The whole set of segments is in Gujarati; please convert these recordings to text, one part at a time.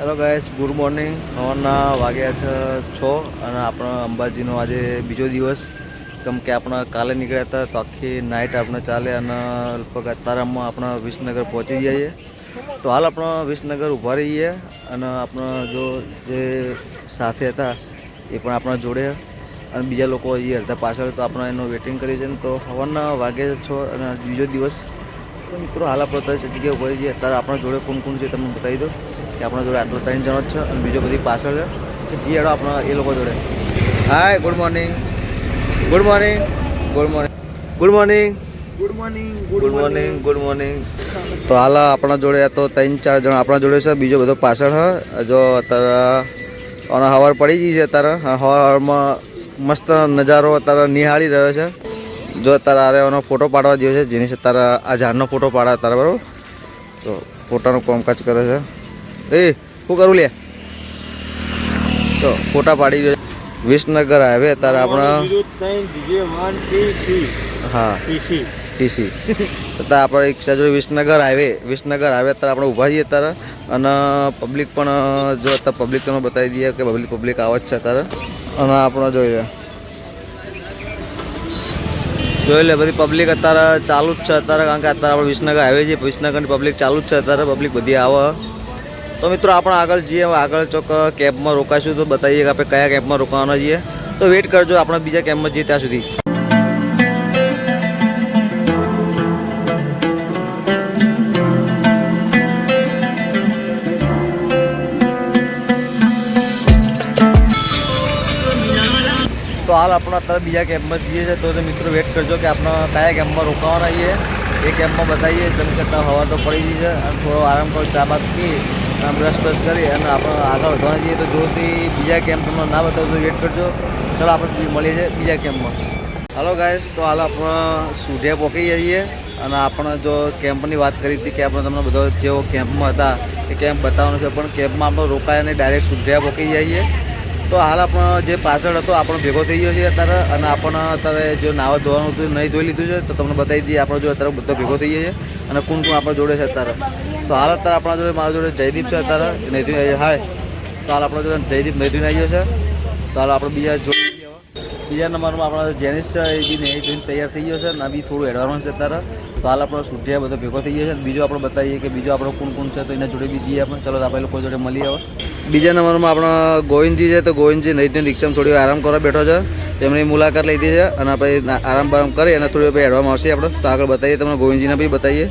Hello guys, good morning. સવારના વાગ્યા છે 6 અને આપણા અંબાજીનો આજે બીજો દિવસ. કેમ કે આપણે કાલે નીકળ્યા હતા તો આખી નાઇટ આપણે ચાલે અને લગભગ અત્યારમાં આપણે વિસનગર પહોંચી જઈએ. તો હાલ આપણે વિસનગર ઊભા રહીએ અને આપણે જો જે સાથે હતા એ પણ આપણા જોડે અને બીજા લોકો એ અડધા પાછળ તો આપણે એનું વેટિંગ કરી છે. તો સવારના વાગ્યા 6 અને બીજો દિવસ. તો મિત્રો હાલ આપણે અત્યારે જગ્યાએ ઊભા રહીએ. અત્યારે આપણા જોડે કોણ કોણ છે તમને બતાવી દો કે આપણા જોડે આટલો 3 જણો જ છે અને બીજો બધી પાછળ છે કે જે એડો આપણા એ લોકો જોડે. Hi, good morning. Good morning. Good morning. Good morning. Good morning. Good morning. Good morning. તો હાલ આપણા જોડે તો 3-4 જણ આપણા જોડે છે, બીજો બધો પાછળ હ. જો અત્યારે હવાર પડી ગઈ છે. અત્યારે હવારમાં મસ્ત નજારો અત્યારે નિહાળી રહ્યો છે. જો અત્યારે એનો ફોટો પાડવા જેવો છે, જેની અત્યારે આ ઝાડનો ફોટો પાડે અત્યારે, બરાબર. તો ફોટાનું કામકાજ કરે છે. શું કરું લે? તો ફોટા પાડી દે. વિસનગર હાઈવે અત્યારે આપણા હા ટીસી અત્યારે આપણે રિક્ષા જોઈ વિસનગર હાઈવે અત્યારે આપણે ઊભા છીએ અત્યારે. અને પબ્લિક પણ જો અત્યારે પબ્લિક તમે બતાવી દઈએ કે પબ્લિક આવે જ છે અત્યારે. અને આપણે જોઈ લે બધી પબ્લિક અત્યારે ચાલુ જ છે અત્યારે, કારણ કે અત્યારે આપણે વિસનગર હાઈવે છે, વિસનગરની પબ્લિક ચાલુ જ છે અત્યારે. પબ્લિક બધી આવે. તો મિત્રો આપણે આગળ જઈએ. આગળ ચોક કેમ્પમાં રોકાશું તો બતાવીએ કે આપણે કયા કેમ્પમાં રોકાવાના છીએ. તો વેઇટ કરજો, આપણે બીજા કેમ્પમાં જઈએ ત્યાં સુધી. તો હાલ આપણે અત્યારે બીજા કેમ્પમાં જઈએ છીએ. તો મિત્રો વેઇટ કરજો કે આપણે કયા કેમ્પમાં રોકાવાના છીએ એ કેમ્પમાં બતાવીએ. જેમ કે હવા તો પડી ગઈ છે અને થોડો આરામ કરો, ચા બાદ પી બ્રશ કરી અને આપણે આગળ વધવા જઈએ. તો જોથી બીજા કેમ્પ તમને ના બતાવું તો વેઇટ કરજો. ચાલો આપણે મળીએ છીએ બીજા કેમ્પમાં. હાલો ગાઈસ, તો હાલ આપણે સુઢિયા પહોંચી જઈએ અને આપણે જો કેમ્પની વાત કરી હતી કે આપણે તમને બધો જેવો કેમ્પમાં હતા એ કેમ્પ બતાવવાનો છે, પણ કેમ્પમાં આપણે રોકાયા નહીં, ડાયરેક્ટ સુઢિયા પહોંચી જઈએ. તો હાલ આપણો જે પાછળ હતો આપણો ભેગો થઈ ગયો છે અત્યારે. અને આપણને અત્યારે જો નાવા ધોવાનું હતું નહીં ધોઈ લીધું છે તો તમને બતાવી દઈએ. આપણો જો અત્યારે બધો ભેગો થઈ જાય છે અને કોણ કોણ આપણા જોડે છે અત્યારે. તો હાલ અત્યારે આપણા જોડે મારા જોડે જયદીપ છે અત્યારે, નહીં હાય. તો હાલ આપણા જોડે જયદીપ નહીં આવી ગયો છે. તો હાલ આપણે બીજા જોડે બીજા નંબરમાં આપણા જેનિસ છે, એ બી નહીં જોઈને તૈયાર થઈ ગયો છે અને બી થોડું એડવાન્સ છે અત્યારે. તો હાલ આપણો સુઢિયા બધો ભેગો થઈ ગયો છે. બીજો આપણે બતાવીએ કે બીજો આપણો કોણ કોણ છે, તો એના જોડે બી જઈએ આપણે. ચલો આપણે લોકો જોડે મળી આવે. બીજા નંબરમાં આપણા ગોવિંદજી છે. તો ગોવિંદજી નહીં રિક્ષામાં થોડી વાર આરામ કરવા બેઠો છે. તેમની મુલાકાત લીધી છે અને આપણે આરામ બારામ કરી અને થોડી વાર એડવામાં આવશે આપણે. તો આગળ બતાવીએ તમને, ગોવિંદજીને બી બતાવીએ.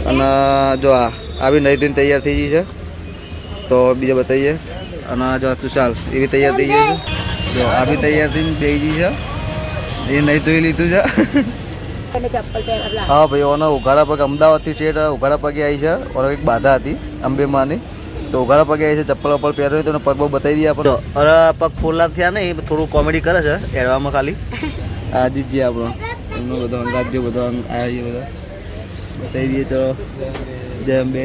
અને જો આ બી નહીં તૈયાર થઈ ગઈ છે. તો બીજા બતાવીએ. અને જો તુષાર એ બી તૈયાર થઈ ગઈ છે. જો આ બી તૈયાર થઈને બે ગઈ છે, એ નહીં ધોઈ લીધું છે. હા ભાઈ, ઓને ઉઘાડા પગે અમદાવાદથી છે, ઉઘાડા પગે આવી છે. ઓને કંઈક બાધા હતી અંબેમાની, તો ઉઘાડા પગે આવી છે. ચપ્પલ વપ્પલ પહેર્યો તો પગ બગ બતાવી દઈએ આપણે. અરે પગ ફોલા થયા ને, એ થોડું કોમેડી કરે છે એડવામાં ખાલી. આ જીતજી આપણો એમનો બધો અંગાત જો બધો આવ્યા છે, બધા બતાવી દઈએ. તો જેમ બે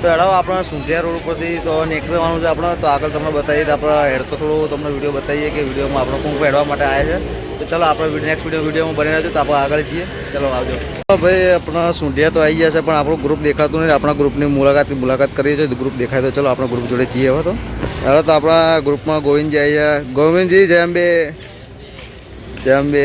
તો એડાવો આપણા સુંધિયા રોડ ઉપરથી તો નીકળવાનું છે આપણે. તો આગળ તમને બતાવીએ તો આપણે હેડ તો થોડું તમને વિડીયો બતાવીએ કે વિડીયોમાં આપણે કોણ હેડવા માટે આવ્યા છે. તો ચાલો આપણે નેક્સ્ટ વિડીયોમાં બની રહ્યો છે. તો આપણે આગળ જઈએ. ચાલો આવજો. ભાઈ આપણા સુંઢિયા તો આવી ગયા છે, પણ આપણું ગ્રુપ દેખાતું નહીં. આપણા ગ્રુપની મુલાકાત કરીએ છીએ. ગ્રુપ દેખાય તો ચલો આપણા ગ્રુપ જોડે જઈએ. હવે તો આપણા ગ્રુપમાં ગોવિંદજી આવી ગયા. ગોવિંદજી જય અંબે. જય અંબે.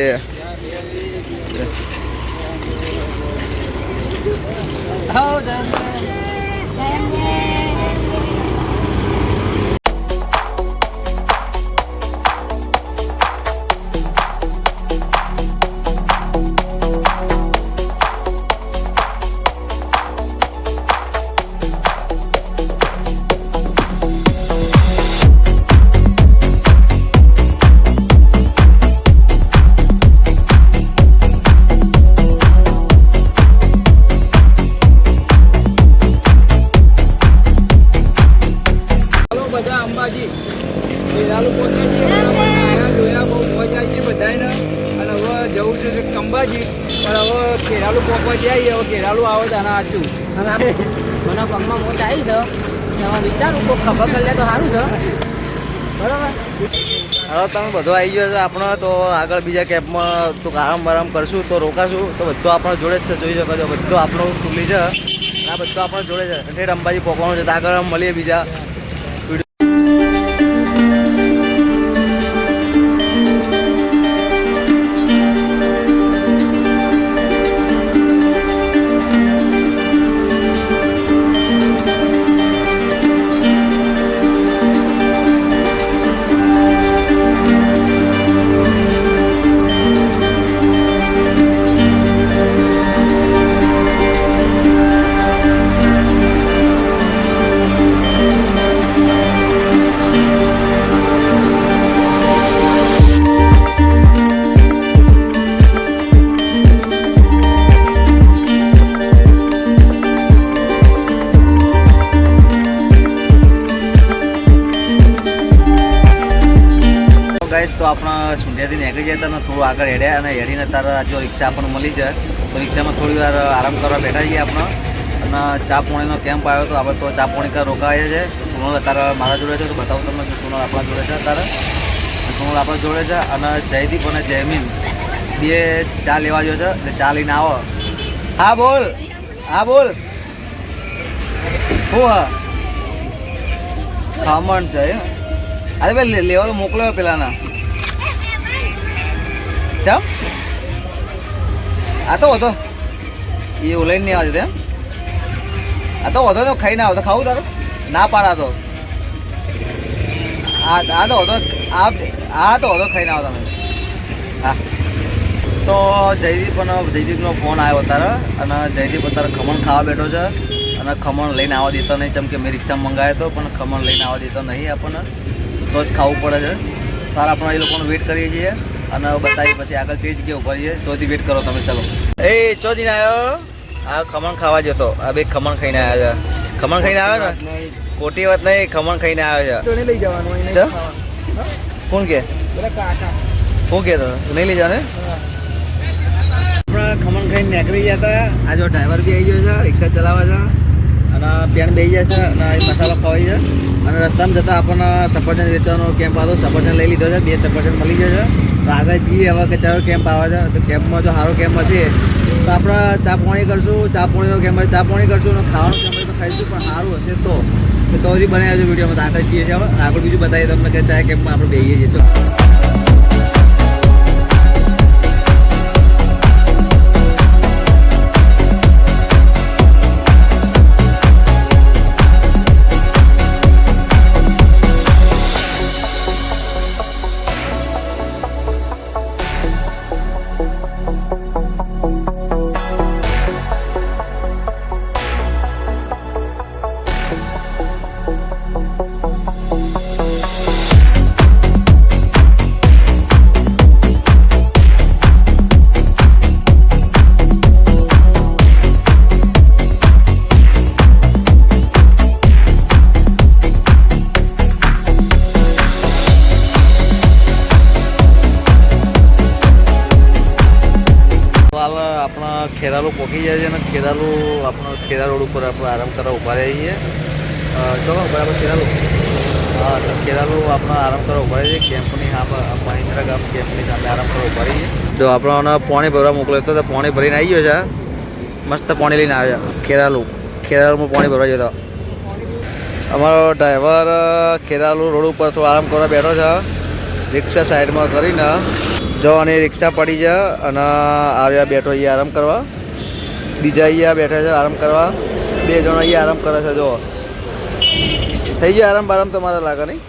અંબાજી કેરાલુ પહોંચ્યા છીએ. જોયા બહુ મોજ આવી છે બધાને. અને હવે જવું છે અંબાજી, પણ હવે કેરાલુ પહોંચવા જઈએ. હવે કેરાલુ આવે તો આના સાચું. અને મને પગમાં મોજ આવી છે, એમાં વિચારું કોઈ ખબર કરી લે તો સારું છે. બરાબર. હવે તમે બધો આવી ગયો છે આપણો. તો આગળ બીજા કેમ્પમાં તો આરામ કરશું, તો રોકાશું. તો બધું આપણા જોડે જ છે, જોઈ શકો છો. બધું આપણું ખુલ્લી છે. આ બધું આપણે જોડે છે ઠેઠ અંબાજી પહોંચવાનું છે. તો આગળ મળીએ બીજા. તો આપણા સુંઢિયાથી નીકળી જાય ને થોડું આગળ હેડ્યા અને હેડીને તારા જો રિક્ષા આપણને મળી જાય તો રિક્ષામાં થોડી વાર આરામ કરવા બેઠા છીએ આપણે. અને ચા પાણીનો કેમ્પ આવ્યો તો આપણે તો ચા પાણી કરવા રોકાયા છે. સોનલ તારા મારા જોડે છે તો બતાવું તમને કે સોનલ આપણા જોડે છે. તારે સોનલ આપણા જોડે છે અને જયદીપ અને જયમીન બે ચા લેવા જો છે એટલે ચા લઈને આવો. હા બોલ, હા બોલ. શું હા ખમણ છે? અરે ભાઈ લેવા તો મોકલ્યો પેલાના. ચમ આ તો વધો એ ઓલાઈને નહીં આવે છે એમ. આ તો વધો તો ખાઈ ના આવે તો ખાવું તારું ના પાડા તો આ તો વધો આ તો વધો ખાઈ ના આવો તમે. હા તો જયદીપનો ફોન આવ્યો અત્યારે અને જયદીપ અત્યારે ખમણ ખાવા બેઠો છે અને ખમણ લઈને આવવા દેતો નહીં. ચમ કે મેં રિક્ષામાં મંગાવ્યો હતો પણ ખમણ લઈને આવવા દેતો નહીં આપણને. તો જ ખાવું પડે છે. તારે આપણે એ લોકોનો વેઇટ કરીએ છીએ અને બતાવીએ પછી આગળ કઈ જગ્યાએ ઉભા રહીએ તોથી વેઇટ કરો તમે. ચલો એ ચોજીને આવ્યો. આ ખમણ ખાવા જતો. આ બે ખમણ ખાઈને આવ્યા છે. ખમણ ખાઈને આવ્યો ને ખોટી વાત નહીં. ખમણ ખાઈને આવ્યો છે. લઈ જવાનું કોણ કે શું કે તો નહીં લઈ જવાને. આપણે ખમણ ખાઈને નીકળી ગયા હતા. આ જો ડ્રાઈવર બી આવી ગયો છે રિક્ષા ચલાવે છે અને પેન બેસી જાય છે અને મસાલો ખવાઈ છે. અને રસ્તામાં જતાં આપણને સફરજન વેચવાનો કેમ્પ આવ્યો. સફરજન લઈ લીધો છે. 2 સફરજન મળી જશે. તો આગળ જઈએ હવે કે ચાલો કેમ્પ આવે છે. તો કેમ્પમાં જો સારો કેમ્પ હશે તો આપણે ચા પાણી કરશું. ચા પાણીનો કેમ્પ ચા પાણી કરશું અને ખાવાનું કેમ્પ તો ખાઈશું પણ સારું હશે તો હજી બનાવી આવજો વિડીયોમાં. તો આગળ જઈએ છીએ હવે આગળ બીજું બતાવીએ તમને કે ચા કેમ્પમાં આપણે બેસીએ છીએ. તો આપણા ખેરાલુ પહોંચી જાય છે અને ખેરા રોડ ઉપર આપણે આરામ કરવા ઊભા રહીએ છીએ. ચલો બરાબર ખેરાલુ. હા તો ખેરાલુ આપણા આરામ કરવા ઊભા રહીએ છીએ. કેમ્પની મહિન્દ્રા ગામ કેમ્પની સામે આરામ કરવા ઊભા રહીએ. જો આપણને પાણી ભરવા મોકલ્યો હતો તો પાણી ભરીને આવી ગયો છે. મસ્ત પાણી લઈને આવ્યા ખેરાલુમાં પાણી ભરવા ગયો હતો. અમારો ડ્રાઈવર ખેરાલુ રોડ ઉપર થોડો આરામ કરવા બેઠો છે. રિક્ષા સાઈડમાં કરીને જો અને રિક્ષા પડી છે અને આવ્યા બેઠો અહીંયા આરામ કરવા. બીજા અહીંયા બેઠા છે આરામ કરવા. 2 જણ અહીંયા આરામ કરે છે. જો થઈ ગયો આરામ બારામ તમારે લાગે નહીં.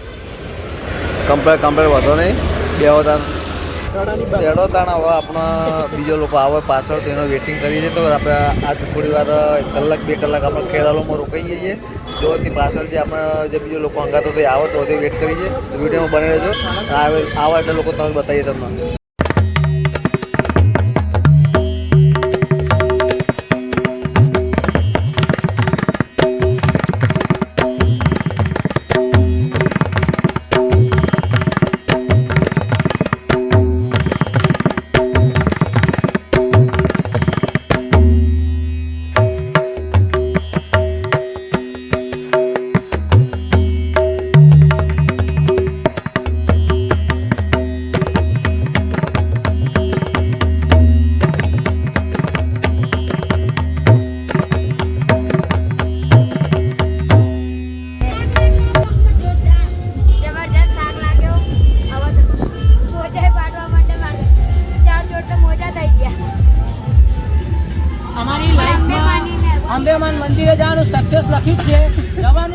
કમ્પ્લેટ વધો નહીં. બેહો તાણ તેડો તાણ. હવે આપણા બીજો લોકો આવે પાછળ તેનો વેઇટિંગ કરીએ છીએ. તો આપણે આજ થોડી વાર 1 કલાક 2 કલાક આપણે ખેરાલુમાં રોકાઈ જઈએ. જો તે પાછળ જે આપણે જે બીજો લોકો અંગાતો તે આવે તો તે વેઇટ કરીએ. તો વિડીયોમાં બની રહેજો. આવા એટલે લોકો તરત બતાવીએ તમને.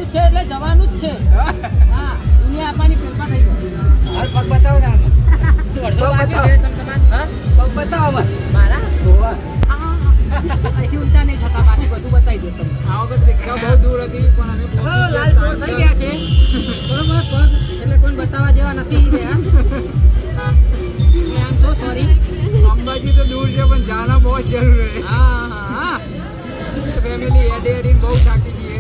આવવાનું જ છે એટલે જવાનું જ છે. હા દુનિયા આપવાની ફેરફાર થઈ ગયો. હાલ પગ બતાવો ને આનો. અડધો બાકી છે તમ તમાર. હા પગ બતાવો મને. મારા જોવા. અહીંથી ઉલટા નહીં થતા બાકી બધું બતાવી દે તમને. આ વખત રિક્ષા બહુ દૂર હતી પણ અમે હા, લાલ ચોળ થઈ ગયા છે બરોબર પગ એટલે કોઈ બતાવવા જેવા નથી રહ્યા. એટલે આમ સો સોરી. અંબાજી તો દૂર છે પણ જાના બહુ જ જરૂર છે. હા હા હા ફેમિલી એડી બહુ થાકી જઈએ.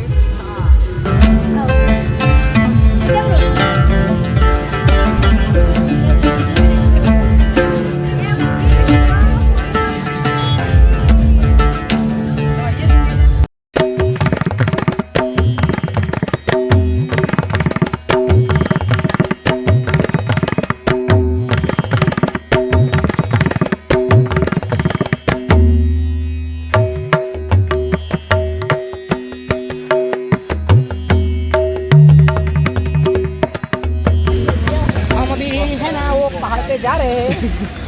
हम अभी है ना वो पहाड़ पे जा रहे हैं.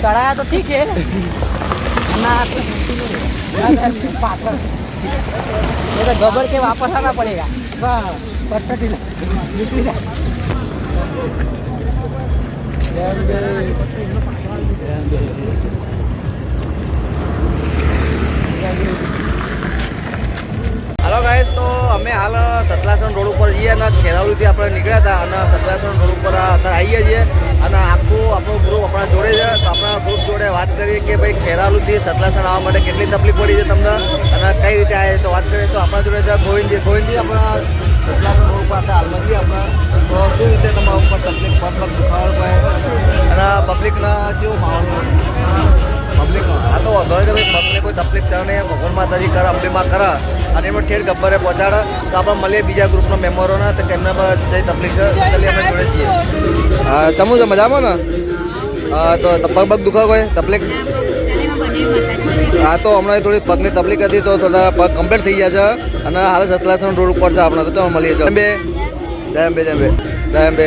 चढ़ाया तो ठीक है ना पाथर ये तो गबर के वापस आना पड़ेगा. निकली जा. હાલો ગાઈસ, તો અમે હાલ સતલાસણ રોડ ઉપર જઈએ અને ખેરાલુથી આપણે નીકળ્યા હતા અને સતલાસણ રોડ ઉપર અત્યારે આવીએ છીએ અને આખું આપણો ગ્રુપ આપણા જોડે છે. તો આપણા ગ્રુપ જોડે વાત કરીએ કે ભાઈ ખેરાલુથી સતલાસણ આવવા માટે કેટલી તકલીફ પડી છે તમને અને કઈ રીતે આવે તો વાત કરીએ. તો આપણા જોડે છે ગોવિંદજી આપણા સતલાસણ રોડ ઉપર હતા હાલમાં છીએ આપણે. તો શું રીતે તમારા ઉપર તકલીફ પગ દુખાવો પડે અને પબ્લિકના કેવું માહોલ પબ્લિકનો આ તો વાંધો નહીં કે ભાઈ પગને કોઈ તકલીફ છે નહીં, ભગવાન માતાજી કરે અંબેમાં કરે અને એમાં ઠેર ગબ્બરે પહોંચાડે. તો આપણે મળીએ બીજા ગ્રુપના મેમ્બરોના તો કેમને પર જે તકલીફ છે ચાલીએ આપણે જોડે છીએ. હા ચમુ છે મજામાં ને? હા તો પગ દુખાવ કોઈ તકલીફ? હા તો હમણાં થોડી પગની તકલીફ હતી તો થોડા પગ કમ્પ્લીટ થઈ ગયા છે અને હાલ સતલાસણ રોડ ઉપર છે આપણે. તો ચાલો મળીએ. જય બે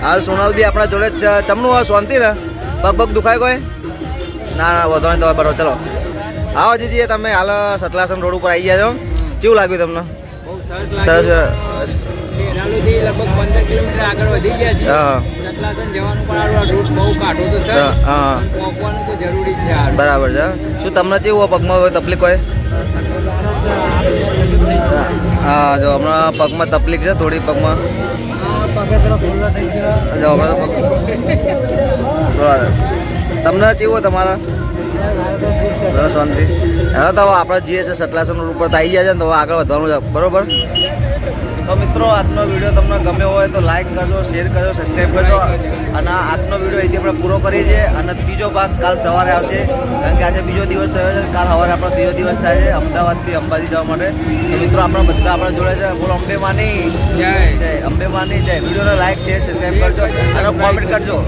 હાલ સોનાલ બી આપણા જોડે જ ચમનું શાંતિ ને? પગ દુખાય કોઈ? ના ના વધો નહીં તમે બરોબર. ચલો આવો જીજીએ તમે હાલ સતલાસણ રોડ ઉપર આવી ગયા છો. કેવું લાગ્યું તમને? બહુ સરસ સરસ. લાગ્યું. ખેરાલુથી લગભગ 15 કિલોમીટર આગળ વધી ગયા છે. હા સતલાસણ જવાનું પણ આ રૂટ બહુ કાઢો તો છે. હા પહોંચવાનું તો જરૂરી જ છે આ. બરાબર છે. શું તમને કેવું હોય પગમાં કોઈ તકલીફ હોય? હા જો હમણાં પગમાં તકલીફ છે થોડી પગમાં. જો હમણાં તો તમને કેવું હોય તમારા? શાંતિ. હવે તો આપણે જઈએ છીએ સતલાસણ રોડ ઉપર તો આવી ગયા છે ને તો હવે આગળ વધવાનું છે બરોબર. તો મિત્રો આજનો વિડીયો તમને ગમ્યો હોય તો લાઈક કરજો, શેર કરજો, સબસ્ક્રાઈબ કરજો અને આજનો વિડીયો અહીંથી આપણે પૂરો કરીએ છીએ અને ત્રીજો ભાગ કાલ સવારે આવશે કારણ કે આજે બીજો દિવસ થયો છે. કાલ સવારે આપણો ત્રીજો દિવસ થાય છે અમદાવાદથી અંબાજી જવા માટે. તો મિત્રો આપણા બધા આપણા જોડે છે. બોલો અંબે માની જય. જય અંબે માની જય. વિડીયોને લાઈક શેર સબસ્ક્રાઈબ કરજો અને કોમેન્ટ કરજો.